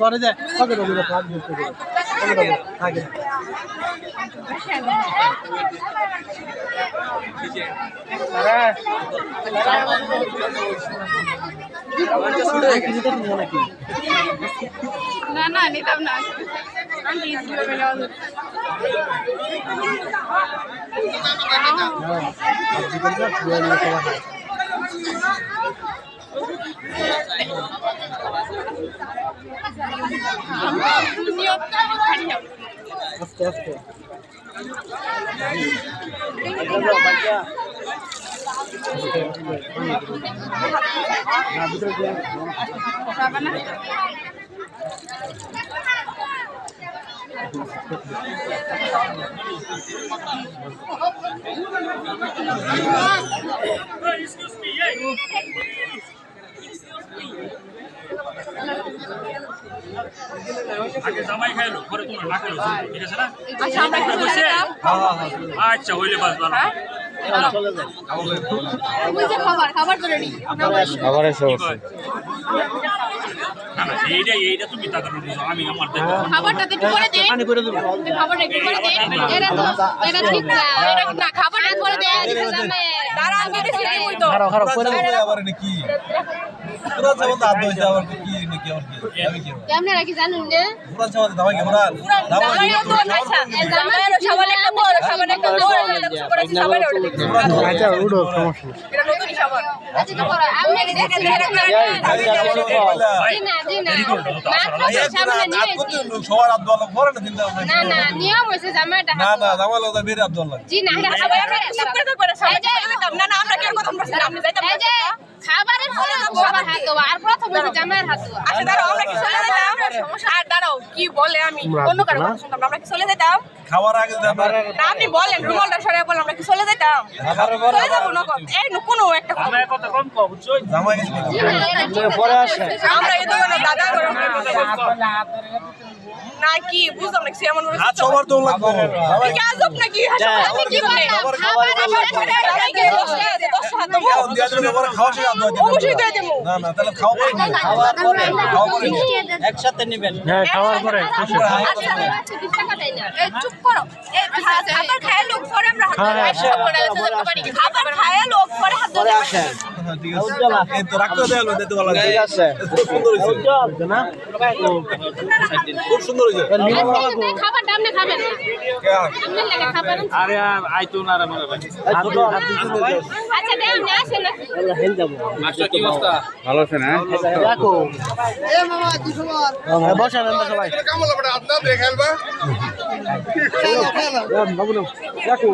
পরে দে কত দিলে পাঁচ দিতে আগে না না নিতাম না আমি ইসলামে নেওয়া আস্তে আস্তে আগে জামাই খাইলো পরে তোমরা না খেলো ঠিক আছে না আচ্ছা হইলে বাস ভালো খাবার করে নি খাবার এসে না না এইটা তুমি টাকা দিছো আমি আমার খাবারটা একটু করে দে পানি করে দেব খাবারটা একটু করে দে এটা ঠিক না এটা না খাবারটা করে দে দাঁড়া আমি দিছি কই তো খারাপ খারাপ করে দেব আবার নাকি পুরা জীবন দাঁত হইছে আবার কি নাকি আবার কি আমি কি কেমনে রাখি জানুন না পুরা জীবন দাওয়া কি পুরা জামাইও তো আচ্ছা জামাইও সবার একটা বড় সবার একটা বড় করেছি সবার ওটা আচ্ছা উড়ো সমস্যা এটা নতুনই সবার আচ্ছা তো বড় আমি দেখে সবার আব্দুল পরে না দিন না না নিয়ম হইছে জামাইটা না না জামাল ওটা বেরে আব্দুল জি না এটা খাবার সব করে সবাই না না আমরা কেন কথা বলছি আপনি যাইতাম এই যে খাবারের পরে সবার হাত দেওয়া আর প্রথম হইছে জামাইয়ের হাত দেওয়া আচ্ছা দাঁড়াও আমরা কি চলে যাইতাম সমস্যা আর দাঁড়াও কি বলে আমি অন্য কারো কথা শুনতাম আমরা কি চলে যাইতাম খাওয়ার আগে না আপনি বলেন রুমালটা সরাই বলেন আমরা কি চলে যাইতাম চলে যাবো না এই কোনো একটা আমার কথা কম কও বুঝছো জামাই কিছু পরে আসে আমরা এই দোকানে দাদা করে না কি বুঝলাম না কি এমন করে হাত সবার তো লাগবে জামাই কি আজব নাকি আপনি কি বলেন খাবার খাওয়া শেষ আব্দুল অবশ্যই দিয়ে দেবো না না তাহলে খাওয়া পরে খাওয়া পরে একসাথে নেবেন হ্যাঁ খাওয়ার পরে চুপ করো খাবার খায় লোক পরে আমরা খাবার খায় লোক পরে হাত ধরে আসেন ঠিক আছে এই তো রাখতে দেন দিতে বলা ঠিক আছে সুন্দর হইছে না খুব সুন্দর হইছে খাবার দাম না খাবেন না আপনি লাগে খাবার আরে আইতো না রে মনে ভাই আচ্ছা দেন না আসেন না হেল যাব মাস্টার কি অবস্থা ভালো আছে না রাখো এ মামা 200 বার বসেন আমরা সবাই কামলা বড় আপনা দেখালবা বাবু রাখো